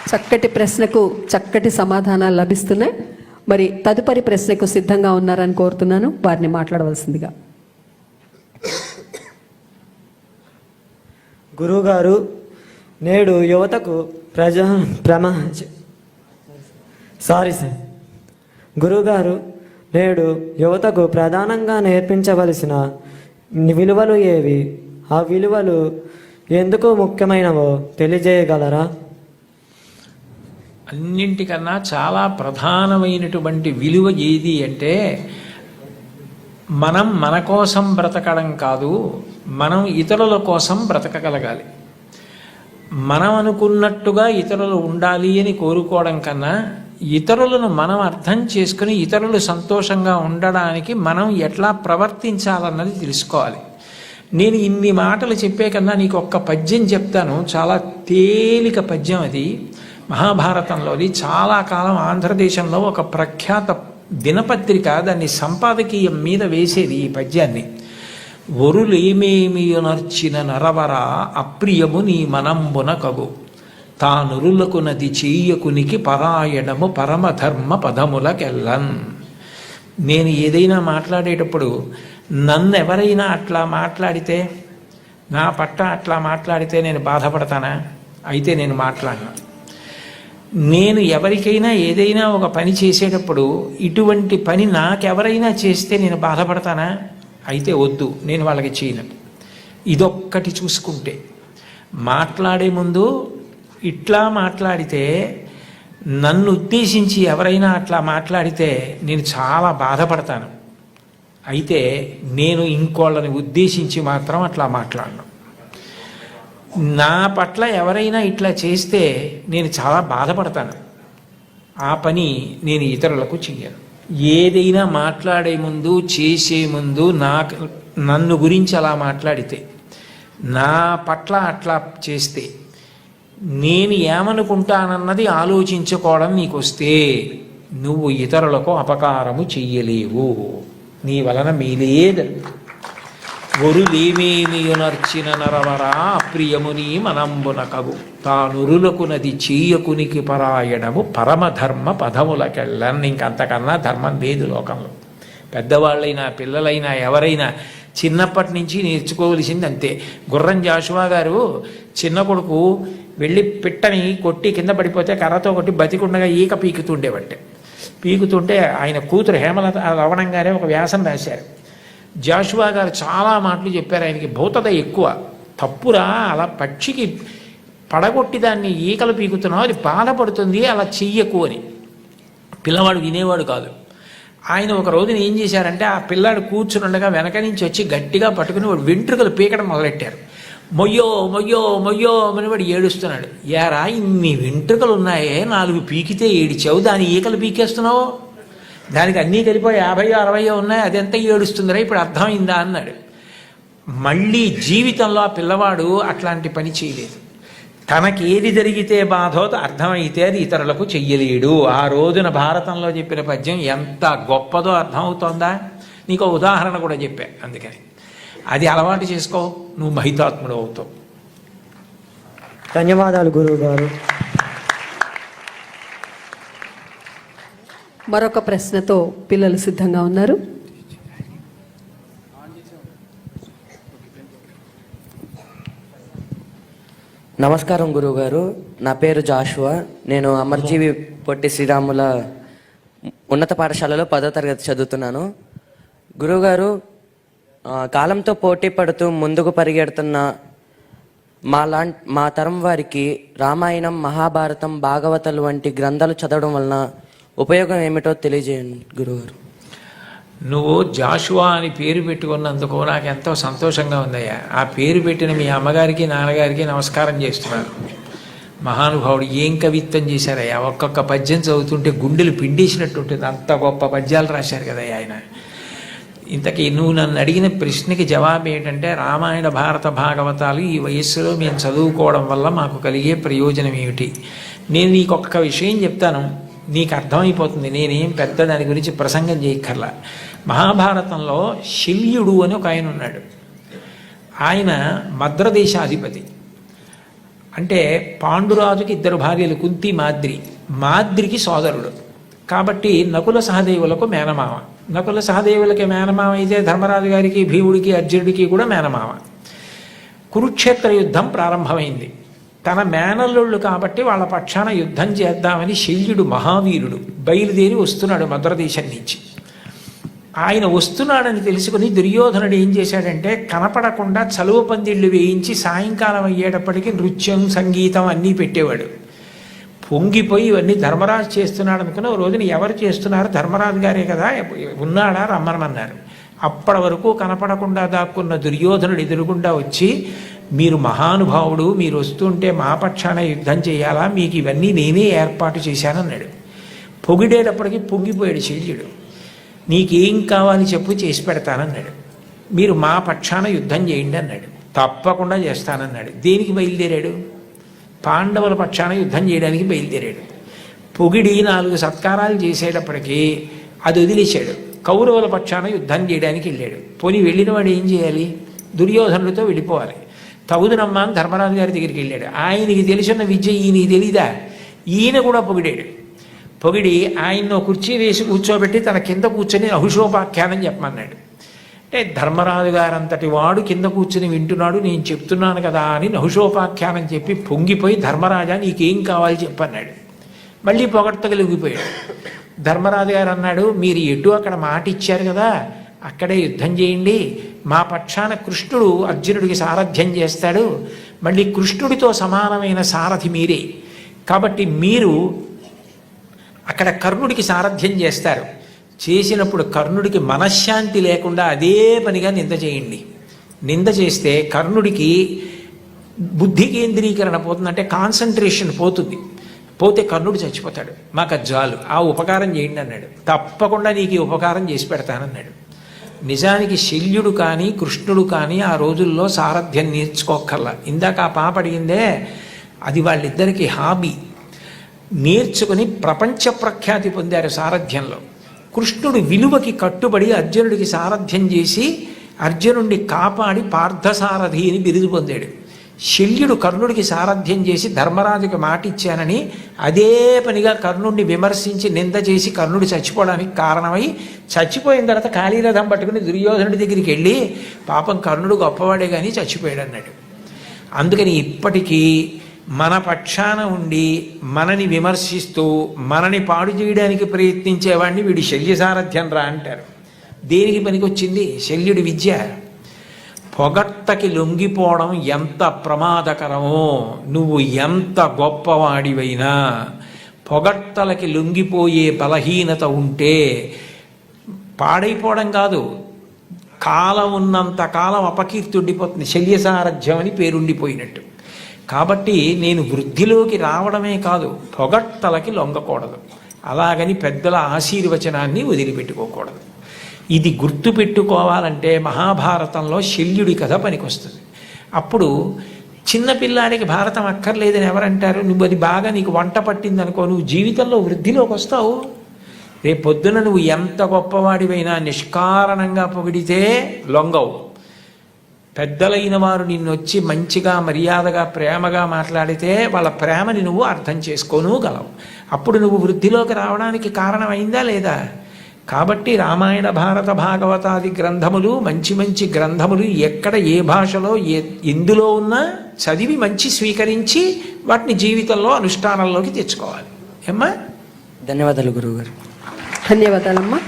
చక్కటి ప్రశ్నకు చక్కటి సమాధానాలు లభిస్తున్నాయి. మరి తదుపరి ప్రశ్నకు సిద్ధంగా ఉన్నారని కోరుతున్నాను. వారిని మాట్లాడవలసిందిగా. గురువుగారు, నేడు యువతకు గురువుగారు, నేడు యువతకు ప్రధానంగా నేర్పించవలసిన విలువలు ఏవి? ఆ విలువలు ఎందుకు ముఖ్యమైనవో తెలియజేయగలరా? అన్నింటికన్నా చాలా ప్రధానమైనటువంటి విలువ ఏది అంటే, మనం మన కోసం బ్రతకడం కాదు, మనం ఇతరుల కోసం బ్రతకగలగాలి. మనం అనుకున్నట్టుగా ఇతరులు ఉండాలి అని కోరుకోవడం కన్నా, ఇతరులను మనం అర్థం చేసుకుని ఇతరులు సంతోషంగా ఉండడానికి మనం ఎట్లా ప్రవర్తించాలన్నది తెలుసుకోవాలి. నేను ఇన్ని మాటలు చెప్పే కన్నా నీకు ఒక్క పద్యం చెప్తాను. చాలా తేలిక పద్యం అది. మహాభారతంలోది. చాలా కాలం ఆంధ్రదేశంలో ఒక ప్రఖ్యాత దినపత్రిక దాన్ని సంపాదకీయం మీద వేసేది ఈ పద్యాన్ని. ఒరులేమేమియునర్చిన నరవర అప్రియము నీ మనంబున కగు, తానురులకు నది చెయ్యకునికి పరాయణము పరమధర్మ పదములకెల్లన్. నేను ఏదైనా మాట్లాడేటప్పుడు నన్ను ఎవరైనా అట్లా మాట్లాడితే, నా పట్ల అట్లా మాట్లాడితే నేను బాధపడతానా? అయితే నేను మాట్లాడను. నేను ఎవరికైనా ఏదైనా ఒక పని చేసేటప్పుడు ఇటువంటి పని నాకెవరైనా చేస్తే నేను బాధపడతానా? అయితే వద్దు, నేను వాళ్ళకి చేయను. ఇదొక్కటి చూసుకుంటే, మాట్లాడే ముందు ఇట్లా మాట్లాడితే, నన్ను ఉద్దేశించి ఎవరైనా అట్లా మాట్లాడితే నేను చాలా బాధపడతాను. అయితే నేను ఇంకోళ్ళని ఉద్దేశించి మాత్రం అట్లా మాట్లాడను. నా పట్ల ఎవరైనా ఇట్లా చేస్తే నేను చాలా బాధపడతాను. ఆ పని నేను ఇతరులకు చెయ్యను. ఏదైనా మాట్లాడే ముందు, చేసే ముందు నన్ను గురించి అలా మాట్లాడితే, నా పట్ల అట్లా చేస్తే, నేను ఏమనుకుంటానన్నది ఆలోచించుకోవడం నీకు వస్తే నువ్వు ఇతరులకు అపకారము చెయ్యలేవు. నీ వలన మేలేదు. ఒరులేమేమియునర్చిన నరవరా అప్రియముని మనంబున కగు, తానురులకు నది చెయ్యకునికి పరాయణము పరమధర్మ పదములకెళ్ళన్. ఇంకంతకన్నా ధర్మం లేదు లోకంలో. పెద్దవాళ్ళైనా పిల్లలైనా ఎవరైనా చిన్నప్పటి నుంచి నేర్చుకోవలసింది అంతే. గుర్రం జాషువా గారు చిన్న కొడుకు వెళ్ళి పిట్టని కొట్టి కింద పడిపోతే కర్రతో కొట్టి బతికుండగా ఈక పీకుతుంటే ఆయన కూతురు హేమలత రవణం గారే ఒక వ్యాసం రాశారు. జాషువా గారు చాలా మాటలు చెప్పారు. ఆయనకి భౌతత ఎక్కువ. తప్పురా, అలా పక్షికి పడగొట్టి దాన్ని ఈకలు పీకుతున్నావు, అది బాధపడుతుంది, అలా చెయ్యకు అని. పిల్లవాడు వినేవాడు కాదు. ఆయన ఒక రోజున ఏం చేశారంటే, ఆ పిల్లాడు కూర్చునుండగా వెనక నుంచి వచ్చి గట్టిగా పట్టుకుని వాడు వెంట్రుకలు పీకడం మొదలెట్టారు. మొయ్యో మొయ్యో మొయ్యో అని వాడు ఏడుస్తున్నాడు. యారా, ఇన్ని వెంట్రుకలు ఉన్నాయే, 4 పీకితే ఏడిచావు, దాని ఈకలు పీకేస్తున్నావు, దానికి అన్నీ కలిపోయి 50-60 ఉన్నాయి, అదెంత ఏడుస్తుందిరా, ఇప్పుడు అర్థమైందా అన్నాడు. మళ్ళీ జీవితంలో ఆ పిల్లవాడు అట్లాంటి పని చేయలేదు. తనకేది జరిగితే బాధో అర్థమైతే అది ఇతరులకు చెయ్యలేడు. ఆ రోజున భారతంలో చెప్పిన పద్యం ఎంత గొప్పదో అర్థమవుతోందా? నీకు ఉదాహరణ కూడా చెప్పా. అందుకని అది అలవాటు చేసుకో, నువ్వు మహితాత్ముడు అవుతావు. ధన్యవాదాలు గురువు గారు. మరొక ప్రశ్నతో పిల్లలు సిద్ధంగా ఉన్నారు. నమస్కారం గురువుగారు. నా పేరు జాషువా. నేను అమర్జీవి పొట్టి శ్రీరాముల ఉన్నత పాఠశాలలో 10వ తరగతి చదువుతున్నాను. గురువుగారు, కాలంతో పోటీ పడుతూ ముందుకు పరిగెడుతున్న మా తరం వారికి రామాయణం, మహాభారతం, భాగవతాలు వంటి గ్రంథాలు చదవడం వలన ఉపయోగం ఏమిటో తెలియజేయండి గురువుగారు. నువ్వు జాషువా అని పేరు పెట్టుకున్నందుకు నాకు ఎంతో సంతోషంగా ఉందయ్యా. ఆ పేరు పెట్టిన మీ అమ్మగారికి నాన్నగారికి నమస్కారం చేస్తున్నాను. మహానుభావుడు ఏం కవిత్వం చేశారయ్యా. ఒక్కొక్క పద్యం చదువుతుంటే గుండెలు పిండేసినట్టు ఉంటుంది. అంత గొప్ప పద్యాలు రాశారు కదయ్యా ఆయన. ఇంతకీ నువ్వు నన్ను అడిగిన ప్రశ్నకి జవాబు ఏంటంటే, రామాయణ, భారత, భాగవతాలు ఈ వయస్సులో మేము చదువుకోవడం వల్ల మాకు కలిగే ప్రయోజనం ఏమిటి? నేను నీకు ఒక్క విషయం చెప్తాను, నీకు అర్థమైపోతుంది. నేనేం పెద్ద దాని గురించి ప్రసంగం చేయక్కర్లా. మహాభారతంలో శల్యుడు అని ఒక ఆయన ఉన్నాడు. ఆయన మద్రదేశాధిపతి. అంటే పాండురాజుకి ఇద్దరు భార్యలు, కుంతి మాద్రి. మాద్రికి సోదరుడు కాబట్టి నకుల సహదేవులకు మేనమామ. నకుల సహదేవులకి మేనమామ అయితే ధర్మరాజు గారికి, భీముడికి, అర్జునుడికి కూడా మేనమామ. కురుక్షేత్ర యుద్ధం ప్రారంభమైంది. తన మేనల్లుళ్ళు కాబట్టి వాళ్ళ పక్షాన యుద్ధం చేద్దామని శల్యుడు మహావీరుడు బయలుదేరి వస్తున్నాడు మద్రదేశం నుంచి. ఆయన వస్తున్నాడని తెలుసుకుని దుర్యోధనుడు ఏం చేశాడంటే కనపడకుండా చలువ పందిళ్ళు వేయించి సాయంకాలం అయ్యేటప్పటికీ నృత్యం, సంగీతం అన్నీ పెట్టేవాడు. పొంగిపోయి ఇవన్నీ ధర్మరాజు చేస్తున్నాడు అనుకుని ఓ రోజున ఎవరు చేస్తున్నారు, ధర్మరాజు గారే కదా, ఉన్నాడా రమ్మనమన్నారు. అప్పటి వరకు కనపడకుండా దాక్కున్న దుర్యోధనుడు ఎదురుగుండా వచ్చి, మీరు మహానుభావుడు, మీరు వస్తుంటే మా పక్షాన యుద్ధం చేయాలా, మీకు ఇవన్నీ నేనే ఏర్పాటు చేశానన్నాడు. పొగిడేటప్పటికి పొంగిపోయాడు శల్యుడు. నీకేం కావాలి చెప్పు, చేసి పెడతానన్నాడు. మీరు మా పక్షాన యుద్ధం చేయండి అన్నాడు. తప్పకుండా చేస్తానన్నాడు. దేనికి బయలుదేరాడు? పాండవుల పక్షాన యుద్ధం చేయడానికి బయలుదేరాడు. పొగిడి 4 సత్కారాలు చేసేటప్పటికీ అది వదిలేశాడు. కౌరవుల పక్షాన యుద్ధం చేయడానికి వెళ్ళాడు. పోనీ వెళ్ళిన వాడు ఏం చేయాలి? దుర్యోధనుడితో వెళ్ళిపోవాలి. తగుదునమ్మా అని ధర్మరాజు గారి దగ్గరికి వెళ్ళాడు. ఆయనకి తెలిసిన విద్య ఈయనకి తెలీదా? ఈయన కూడా పొగిడాడు. పొగిడి ఆయన్ని కుర్చీ వేసి కూర్చోబెట్టి తన కింద కూర్చొని నహుషోపాఖ్యానం చెప్పమన్నాడు. అంటే ధర్మరాజు గారంతటి వాడు కింద కూర్చుని వింటున్నాడు, నేను చెప్తున్నాను కదా అని నహుషోపాఖ్యానం చెప్పి పొంగిపోయి, ధర్మరాజా నీకేం కావాలి చెప్పన్నాడు. మళ్ళీ పొగడ్తగలిగిపోయాడు. ధర్మరాజు గారు అన్నాడు, మీరు ఎటు అక్కడ మాట ఇచ్చారు కదా, అక్కడే యుద్ధం చేయండి. మా పక్షాన కృష్ణుడు అర్జునుడికి సారథ్యం చేస్తాడు. మళ్ళీ కృష్ణుడితో సమానమైన సారథి మీరే కాబట్టి మీరు అక్కడ కర్ణుడికి సారథ్యం చేస్తారు. చేసినప్పుడు కర్ణుడికి మనశ్శాంతి లేకుండా అదే పనిగా నింద చేయండి. నింద చేస్తే కర్ణుడికి బుద్ధి కేంద్రీకరణ పోతుంది, అంటే కాన్సన్ట్రేషన్ పోతుంది. పోతే కర్ణుడు చచ్చిపోతాడు. మాకు అది చాలు, ఆ ఉపకారం చేయండి అన్నాడు. తప్పకుండా నీకు ఈ ఉపకారం చేసి పెడతానన్నాడు. నిజానికి శల్యుడు కానీ కృష్ణుడు కానీ ఆ రోజుల్లో సారథ్యం నేర్చుకోక్కర్లా. ఇందాక ఆ పాప అడిగిందే, అది వాళ్ళిద్దరికీ హాబీ. నేర్చుకుని ప్రపంచ ప్రఖ్యాతి పొందారు సారథ్యంలో. కృష్ణుడు విలువకి కట్టుబడి అర్జునుడికి సారథ్యం చేసి అర్జునుడిని కాపాడి పార్థసారథి అని బిరుదు పొందాడు. శల్యుడు కర్ణుడికి సారథ్యం చేసి ధర్మరాజుకి మాట ఇచ్చానని అదే పనిగా కర్ణుడిని విమర్శించి నింద చేసి కర్ణుడు చచ్చిపోవడానికి కారణమై, చచ్చిపోయిన తర్వాత కాళీరథం పట్టుకుని దుర్యోధనుడి దగ్గరికి వెళ్ళి, పాపం కర్ణుడు గొప్పవాడే కానీ చచ్చిపోయాడు అన్నాడు. అందుకని ఇప్పటికీ మన పక్షాన ఉండి మనని విమర్శిస్తూ మనని పాడు చేయడానికి ప్రయత్నించేవాడిని వీడి శల్య సారథ్యం రా అంటారు. దేనికి పనికొచ్చింది శల్యుడి విద్య? పొగట్టకి లొంగిపోవడం ఎంత ప్రమాదకరమో, నువ్వు ఎంత గొప్పవాడివైనా పొగట్టలకి లొంగిపోయే బలహీనత ఉంటే పాడైపోవడం కాదు, కాలం ఉన్నంత కాలం అపకీర్తుండిపోతుంది. శల్యసారథ్యం అని పేరుండిపోయినట్టు. కాబట్టి నేను వృద్ధిలోకి రావడమే కాదు, పొగట్టలకి లొంగకూడదు. అలాగని పెద్దల ఆశీర్వచనాన్ని వదిలిపెట్టుకోకూడదు. ఇది గుర్తుపెట్టుకోవాలంటే మహాభారతంలో శల్యుడి కథ పనికొస్తుంది. అప్పుడు చిన్నపిల్లాడికి భారతం అక్కర్లేదని ఎవరంటారు? నువ్వు అది బాగా నీకు వంట పట్టిందనుకో, నువ్వు జీవితంలో వృద్ధిలోకి వస్తావు. రేపొద్దున నువ్వు ఎంత గొప్పవాడివైనా నిష్కారణంగా పొగిడితే లొంగవు. పెద్దలైన వారు నిన్నొచ్చి మంచిగా మర్యాదగా ప్రేమగా మాట్లాడితే వాళ్ళ ప్రేమని నువ్వు అర్థం చేసుకోగలవు. అప్పుడు నువ్వు వృద్ధిలోకి రావడానికి కారణమైందా లేదా? కాబట్టి రామాయణ, భారత, భాగవతాది గ్రంథములు మంచి మంచి గ్రంథములు ఎక్కడ ఏ భాషలో ఎందులో ఉన్నా చదివి మంచి స్వీకరించి వాటిని జీవితంలో అనుష్ఠానంలోకి తెచ్చుకోవాలి. ఏమ్మా? ధన్యవాదాలు గురువుగారు. ధన్యవాదాలమ్మా.